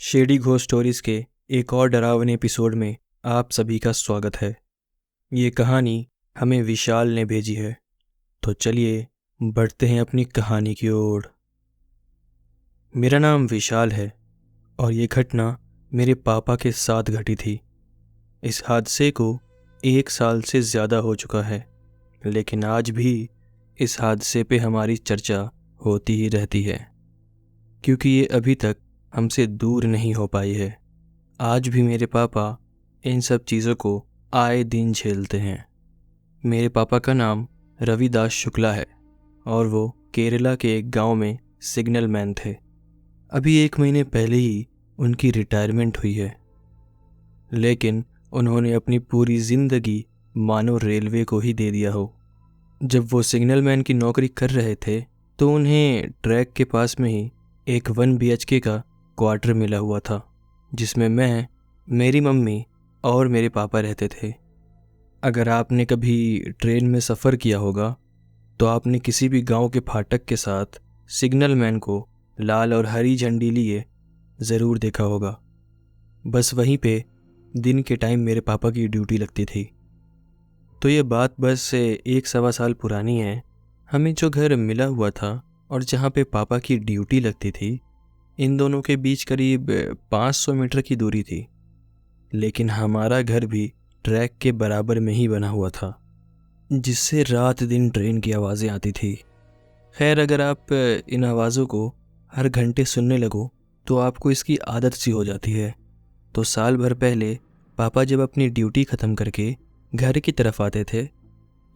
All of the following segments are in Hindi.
शेडी घोस्ट स्टोरीज़ के एक और डरावने एपिसोड में आप सभी का स्वागत है। ये कहानी हमें विशाल ने भेजी है, तो चलिए बढ़ते हैं अपनी कहानी की ओर। मेरा नाम विशाल है और ये घटना मेरे पापा के साथ घटी थी। इस हादसे को 1 साल से ज़्यादा हो चुका है, लेकिन आज भी इस हादसे पे हमारी चर्चा होती ही रहती है, क्योंकि ये अभी तक हमसे दूर नहीं हो पाई है। आज भी मेरे पापा इन सब चीज़ों को आए दिन झेलते हैं। मेरे पापा का नाम रविदास शुक्ला है और वो केरला के एक गांव में सिग्नल मैन थे। अभी 1 महीने पहले ही उनकी रिटायरमेंट हुई है, लेकिन उन्होंने अपनी पूरी ज़िंदगी मानो रेलवे को ही दे दिया हो। जब वो सिग्नल मैन की नौकरी कर रहे थे तो उन्हें ट्रैक के पास में ही एक 1 BHK का क्वार्टर मिला हुआ था, जिसमें मैं, मेरी मम्मी और मेरे पापा रहते थे। अगर आपने कभी ट्रेन में सफ़र किया होगा तो आपने किसी भी गांव के फाटक के साथ सिग्नल मैन को लाल और हरी झंडी लिए ज़रूर देखा होगा। बस वहीं पे दिन के टाइम मेरे पापा की ड्यूटी लगती थी। तो ये बात बस 1-1.25 साल पुरानी है। हमें जो घर मिला हुआ था और जहाँ पे पापा की ड्यूटी लगती थी, इन दोनों के बीच करीब 500 मीटर की दूरी थी, लेकिन हमारा घर भी ट्रैक के बराबर में ही बना हुआ था, जिससे रात दिन ट्रेन की आवाज़ें आती थी। खैर, अगर आप इन आवाज़ों को हर घंटे सुनने लगो तो आपको इसकी आदत सी हो जाती है। तो साल भर पहले पापा जब अपनी ड्यूटी ख़त्म करके घर की तरफ आते थे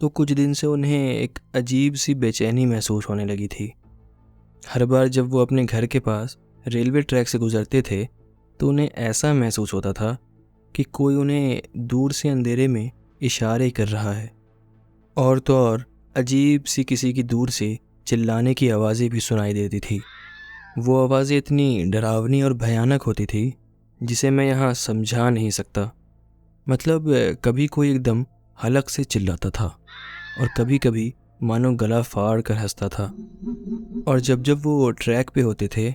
तो कुछ दिन से उन्हें एक अजीब सी बेचैनी महसूस होने लगी थी। हर बार जब वो अपने घर के पास रेलवे ट्रैक से गुजरते थे तो उन्हें ऐसा महसूस होता था कि कोई उन्हें दूर से अंधेरे में इशारे कर रहा है। और तो और अजीब सी किसी की दूर से चिल्लाने की आवाज़ें भी सुनाई देती थी। वो आवाज़ें इतनी डरावनी और भयानक होती थी जिसे मैं यहाँ समझा नहीं सकता। मतलब कभी कोई एकदम हलक से चिल्लाता था और कभी कभी मानो गला फाड़ कर हंसता था। और जब जब वो ट्रैक पे होते थे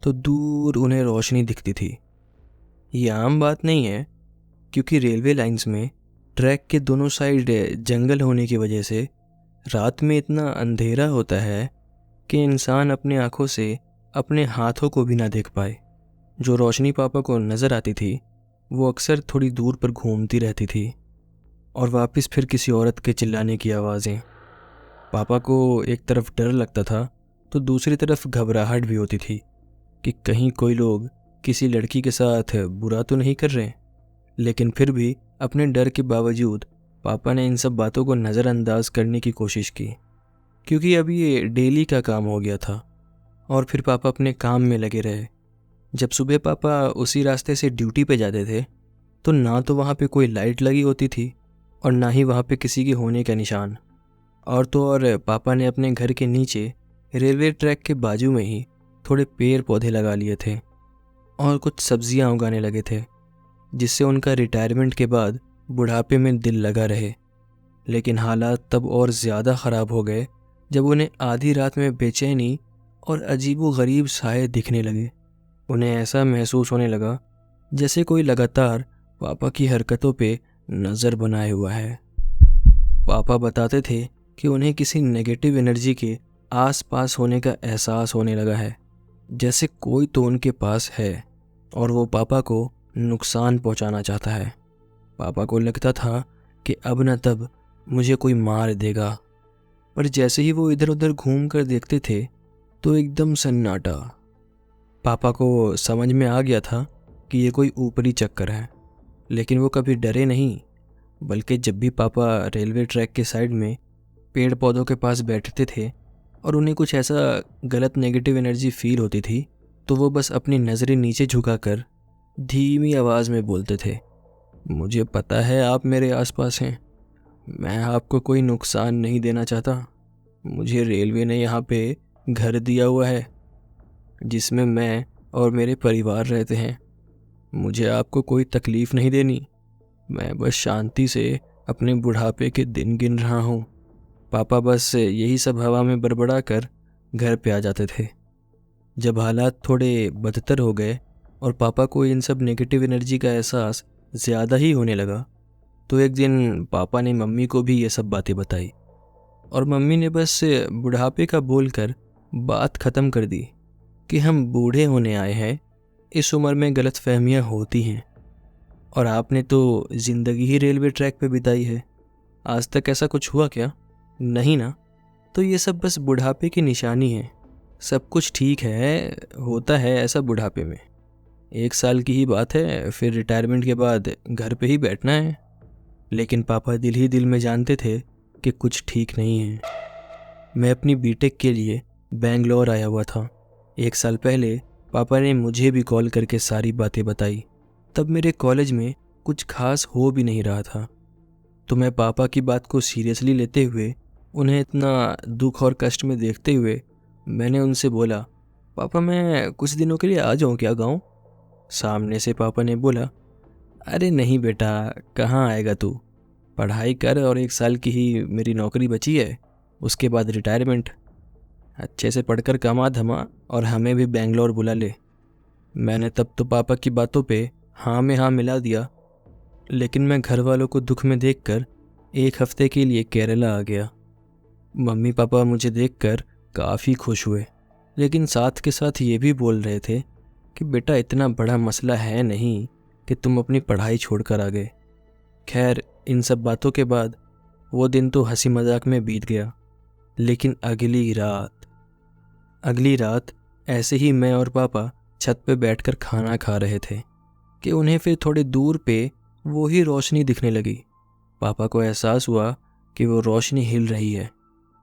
तो दूर उन्हें रोशनी दिखती थी। ये आम बात नहीं है, क्योंकि रेलवे लाइंस में ट्रैक के दोनों साइड जंगल होने की वजह से रात में इतना अंधेरा होता है कि इंसान अपने आँखों से अपने हाथों को भी ना देख पाए। जो रोशनी पापा को नज़र आती थी वो अक्सर थोड़ी दूर पर घूमती रहती थी और वापस फिर किसी औरत के चिल्लाने की आवाज़ें। पापा को एक तरफ डर लगता था तो दूसरी तरफ घबराहट भी होती थी कि कहीं कोई लोग किसी लड़की के साथ बुरा तो नहीं कर रहे। लेकिन फिर भी अपने डर के बावजूद पापा ने इन सब बातों को नज़रअंदाज करने की कोशिश की, क्योंकि अब ये डेली का काम हो गया था। और फिर पापा अपने काम में लगे रहे। जब सुबह पापा उसी रास्ते से ड्यूटी पे जाते थे तो ना तो वहाँ पे कोई लाइट लगी होती थी और ना ही वहाँ पे किसी के होने का निशान। और तो और पापा ने अपने घर के नीचे रेलवे ट्रैक के बाजू में ही थोड़े पेड़ पौधे लगा लिए थे और कुछ सब्जियां उगाने लगे थे, जिससे उनका रिटायरमेंट के बाद बुढ़ापे में दिल लगा रहे। लेकिन हालात तब और ज़्यादा ख़राब हो गए जब उन्हें आधी रात में बेचैनी और अजीबो-गरीब साए दिखने लगे। उन्हें ऐसा महसूस होने लगा जैसे कोई लगातार पापा की हरकतों पे नज़र बनाए हुआ है। पापा बताते थे कि उन्हें किसी नेगेटिव एनर्जी के आसपास होने का एहसास होने लगा है, जैसे कोई तो उनके पास है और वो पापा को नुकसान पहुंचाना चाहता है। पापा को लगता था कि अब न तब मुझे कोई मार देगा, पर जैसे ही वो इधर उधर घूम कर देखते थे तो एकदम सन्नाटा। पापा को समझ में आ गया था कि ये कोई ऊपरी चक्कर है, लेकिन वो कभी डरे नहीं, बल्कि जब भी पापा रेलवे ट्रैक के साइड में पेड़ पौधों के पास बैठते थे और उन्हें कुछ ऐसा गलत नेगेटिव एनर्जी फील होती थी तो वो बस अपनी नज़रें नीचे झुकाकर धीमी आवाज़ में बोलते थे, मुझे पता है आप मेरे आसपास हैं, मैं आपको कोई नुकसान नहीं देना चाहता। मुझे रेलवे ने यहाँ पे घर दिया हुआ है जिसमें मैं और मेरे परिवार रहते हैं। मुझे आपको कोई तकलीफ़ नहीं देनी, मैं बस शांति से अपने बुढ़ापे के दिन गिन रहा हूँ। पापा बस यही सब हवा में बड़बड़ा कर घर पे आ जाते थे। जब हालात थोड़े बदतर हो गए और पापा को इन सब नेगेटिव एनर्जी का एहसास ज़्यादा ही होने लगा। तो एक दिन पापा ने मम्मी को भी ये सब बातें बताई और मम्मी ने बस बुढ़ापे का बोलकर बात ख़त्म कर दी कि हम बूढ़े होने आए हैं, इस उम्र में गलतफहमियां होती हैं और आपने तो ज़िंदगी ही रेलवे ट्रैक पे बिताई है, आज तक ऐसा कुछ हुआ क्या? नहीं ना? तो ये सब बस बुढ़ापे की निशानी है, सब कुछ ठीक है, होता है ऐसा बुढ़ापे में। 1 साल की ही बात है, फिर रिटायरमेंट के बाद घर पे ही बैठना है। लेकिन पापा दिल ही दिल में जानते थे कि कुछ ठीक नहीं है। मैं अपनी बीटेक के लिए बेंगलोर आया हुआ था। 1 साल पहले पापा ने मुझे भी कॉल करके सारी बातें बताई। तब मेरे कॉलेज में कुछ खास हो भी नहीं रहा था, तो मैं पापा की बात को सीरियसली लेते हुए, उन्हें इतना दुख और कष्ट में देखते हुए मैंने उनसे बोला, पापा मैं कुछ दिनों के लिए आ जाऊँ क्या गाँव? सामने से पापा ने बोला, अरे नहीं बेटा, कहाँ आएगा तू, पढ़ाई कर और 1 साल की ही मेरी नौकरी बची है, उसके बाद रिटायरमेंट। अच्छे से पढ़कर कमा धमा और हमें भी बेंगलोर बुला ले। मैंने तब तो पापा की बातों पे हाँ में हाँ मिला दिया, लेकिन मैं घर वालों को दुख में देखकर 1 हफ्ते के लिए केरला आ गया। मम्मी पापा मुझे देखकर काफ़ी खुश हुए, लेकिन साथ के साथ ये भी बोल रहे थे कि बेटा इतना बड़ा मसला है नहीं कि तुम अपनी पढ़ाई छोड़कर आ गए। खैर, इन सब बातों के बाद वो दिन तो हंसी मजाक में बीत गया। लेकिन अगली रात ऐसे ही मैं और पापा छत पे बैठकर खाना खा रहे थे कि उन्हें फिर थोड़े दूर पे वो ही रोशनी दिखने लगी। पापा को एहसास हुआ कि वो रोशनी हिल रही है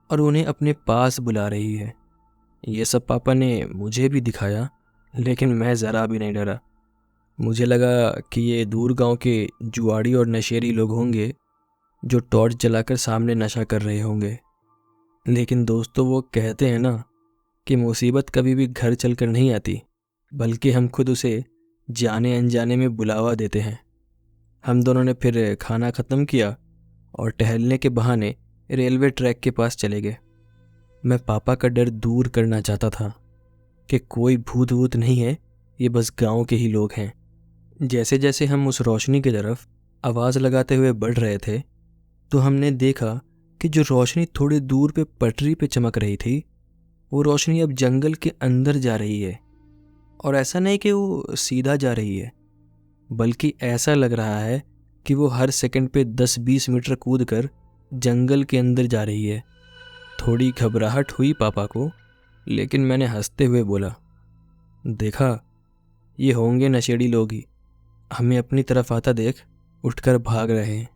और उन्हें अपने पास बुला रही है। ये सब पापा ने मुझे भी दिखाया, लेकिन मैं ज़रा भी नहीं डरा। मुझे लगा कि ये दूर गांव के जुआड़ी और नशेड़ी लोग होंगे जो टॉर्च जलाकर सामने नशा कर रहे होंगे। लेकिन दोस्तों, वो कहते हैं ना कि मुसीबत कभी भी घर चलकर नहीं आती, बल्कि हम खुद उसे जाने अनजाने में बुलावा देते हैं। हम दोनों ने फिर खाना ख़त्म किया और टहलने के बहाने रेलवे ट्रैक के पास चले गए। मैं पापा का डर दूर करना चाहता था कि कोई भूत वूत नहीं है, ये बस गांव के ही लोग हैं। जैसे जैसे हम उस रोशनी की तरफ आवाज़ लगाते हुए बढ़ रहे थे, तो हमने देखा कि जो रोशनी थोड़ी दूर पे पटरी पे चमक रही थी, वो रोशनी अब जंगल के अंदर जा रही है। और ऐसा नहीं कि वो सीधा जा रही है, बल्कि ऐसा लग रहा है कि वो हर सेकंड पे 10-20 मीटर कूद कर जंगल के अंदर जा रही है। थोड़ी घबराहट हुई पापा को, लेकिन मैंने हंसते हुए बोला, देखा, ये होंगे नशेड़ी लोग ही, हमें अपनी तरफ आता देख उठकर भाग रहे हैं।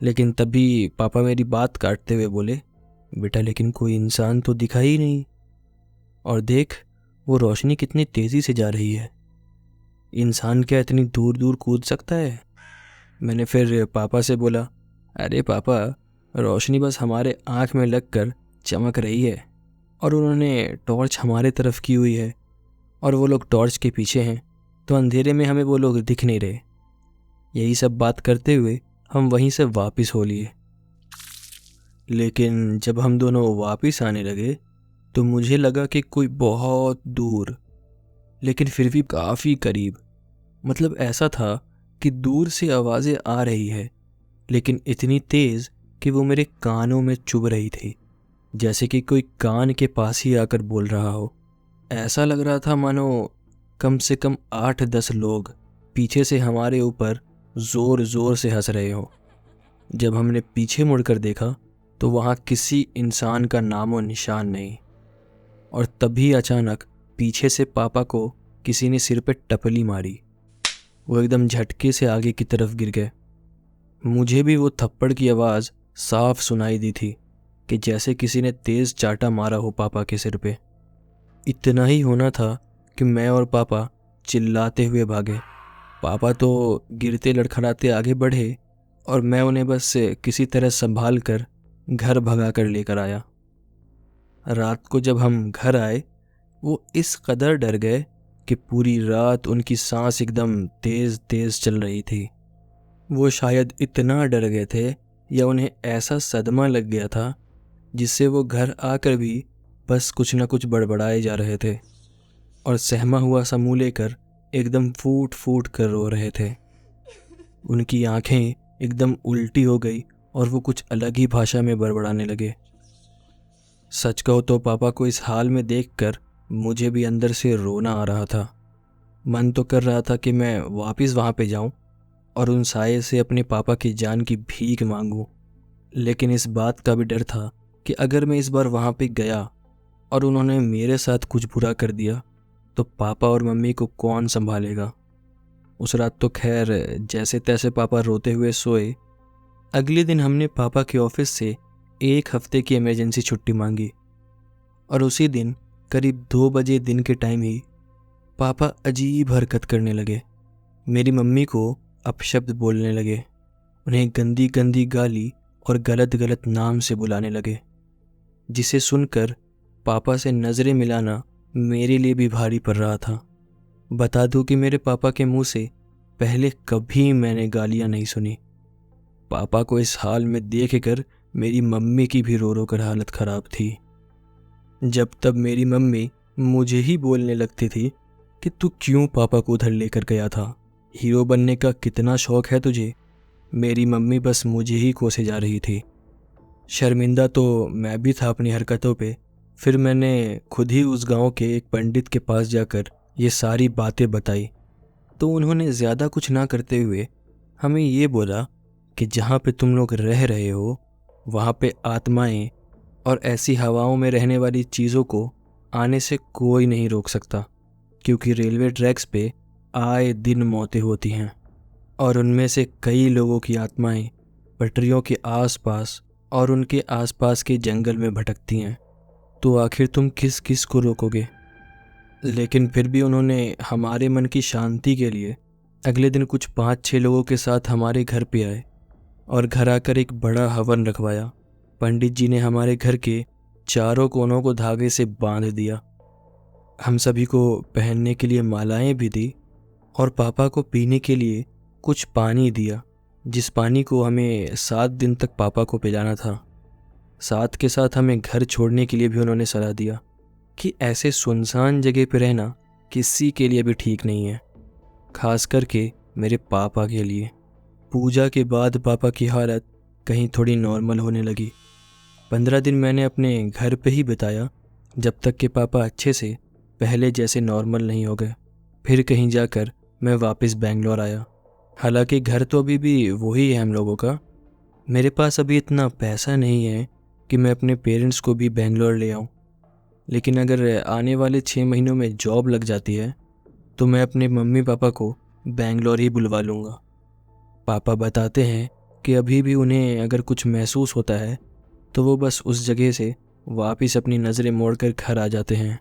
लेकिन तभी पापा मेरी बात काटते हुए बोले, बेटा लेकिन कोई इंसान तो दिखा ही नहीं, और देख वो रोशनी कितनी तेज़ी से जा रही है, इंसान क्या इतनी दूर दूर कूद सकता है? मैंने फिर पापा से बोला, अरे पापा, रोशनी बस हमारे आँख में लगकर चमक रही है और उन्होंने टॉर्च हमारे तरफ की हुई है और वो लोग टॉर्च के पीछे हैं, तो अंधेरे में हमें वो लोग दिख नहीं रहे। यही सब बात करते हुए हम वहीं से वापस हो लिए। लेकिन जब हम दोनों वापस आने लगे तो मुझे लगा कि कोई बहुत दूर, लेकिन फिर भी काफ़ी करीब, मतलब ऐसा था कि दूर से आवाज़ें आ रही है, लेकिन इतनी तेज़ कि वो मेरे कानों में चुभ रही थी, जैसे कि कोई कान के पास ही आकर बोल रहा हो। ऐसा लग रहा था मानो कम से कम 8-10 लोग पीछे से हमारे ऊपर ज़ोर ज़ोर से हंस रहे हो। जब हमने पीछे मुड़कर देखा तो वहाँ किसी इंसान का नामो निशान नहीं, और तभी अचानक पीछे से पापा को किसी ने सिर पे टपली मारी। वो एकदम झटके से आगे की तरफ गिर गए। मुझे भी वो थप्पड़ की आवाज़ साफ सुनाई दी थी कि जैसे किसी ने तेज़ चाटा मारा हो पापा के सिर पे। इतना ही होना था कि मैं और पापा चिल्लाते हुए भागे। पापा तो गिरते लड़खड़ाते आगे बढ़े और मैं उन्हें बस किसी तरह संभाल कर घर भगा कर लेकर आया। रात को जब हम घर आए, वो इस कदर डर गए कि पूरी रात उनकी सांस एकदम तेज़ तेज़ चल रही थी। वो शायद इतना डर गए थे या उन्हें ऐसा सदमा लग गया था जिससे वो घर आकर भी बस कुछ न कुछ बड़बड़ाए जा रहे थे, और सहमा हुआ सा मुँह लेकर एकदम फूट फूट कर रो रहे थे। उनकी आंखें एकदम उल्टी हो गई और वो कुछ अलग ही भाषा में बड़बड़ाने लगे। सच कहो तो पापा को इस हाल में देखकर मुझे भी अंदर से रोना आ रहा था। मन तो कर रहा था कि मैं वापस वहाँ पे जाऊँ और उन साये से अपने पापा की जान की भीख मांगूं, लेकिन इस बात का भी डर था कि अगर मैं इस बार वहाँ पे गया और उन्होंने मेरे साथ कुछ बुरा कर दिया तो पापा और मम्मी को कौन संभालेगा। उस रात तो खैर जैसे तैसे पापा रोते हुए सोए। अगले दिन हमने पापा के ऑफिस से 1 हफ्ते की इमरजेंसी छुट्टी मांगी और उसी दिन करीब 2 बजे दिन के टाइम ही पापा अजीब हरकत करने लगे। मेरी मम्मी को अपशब्द बोलने लगे, उन्हें गंदी गंदी गाली और गलत गलत नाम से बुलाने लगे, जिसे सुनकर पापा से नज़रें मिलाना मेरे लिए भी भारी पड़ रहा था। बता दूं कि मेरे पापा के मुंह से पहले कभी मैंने गालियां नहीं सुनी। पापा को इस हाल में देख कर मेरी मम्मी की भी रो रो कर हालत ख़राब थी। जब तब मेरी मम्मी मुझे ही बोलने लगती थी कि तू क्यों पापा को उधर लेकर गया था, हीरो बनने का कितना शौक है तुझे। मेरी मम्मी बस मुझे ही कोसे जा रही थी। शर्मिंदा तो मैं भी था अपनी हरकतों पे। फिर मैंने खुद ही उस गांव के एक पंडित के पास जाकर ये सारी बातें बताई, तो उन्होंने ज़्यादा कुछ ना करते हुए हमें ये बोला कि जहाँ पे तुम लोग रह रहे हो वहाँ पे आत्माएं और ऐसी हवाओं में रहने वाली चीज़ों को आने से कोई नहीं रोक सकता, क्योंकि रेलवे ट्रैक्स पे आए दिन मौतें होती हैं और उनमें से कई लोगों की आत्माएं पटरियों के आसपास और उनके आसपास के जंगल में भटकती हैं। तो आखिर तुम किस किस को रोकोगे। लेकिन फिर भी उन्होंने हमारे मन की शांति के लिए अगले दिन कुछ 5-6 लोगों के साथ हमारे घर पे आए और घर आकर एक बड़ा हवन रखवाया। पंडित जी ने हमारे घर के चारों कोनों को धागे से बांध दिया। हम सभी को पहनने के लिए मालाएं भी दी और पापा को पीने के लिए कुछ पानी दिया, जिस पानी को हमें 7 दिन तक पापा को पिलाना था। साथ के साथ हमें घर छोड़ने के लिए भी उन्होंने सलाह दिया कि ऐसे सुनसान जगह पर रहना किसी के लिए भी ठीक नहीं है, खास करके मेरे पापा के लिए। पूजा के बाद पापा की हालत कहीं थोड़ी नॉर्मल होने लगी। 15 दिन मैंने अपने घर पे ही बिताया, जब तक कि पापा अच्छे से पहले जैसे नॉर्मल नहीं हो गए। फिर कहीं जाकर मैं वापस बेंगलोर आया। हालांकि घर तो अभी भी वही है हम लोगों का। मेरे पास अभी इतना पैसा नहीं है कि मैं अपने पेरेंट्स को भी बेंगलोर ले आऊं, लेकिन अगर आने वाले 6 महीनों में जॉब लग जाती है तो मैं अपने मम्मी पापा को बेंगलोर ही बुलवा लूँगा। पापा बताते हैं कि अभी भी उन्हें अगर कुछ महसूस होता है तो वो बस उस जगह से वापस अपनी नज़रें मोड़कर घर आ जाते हैं।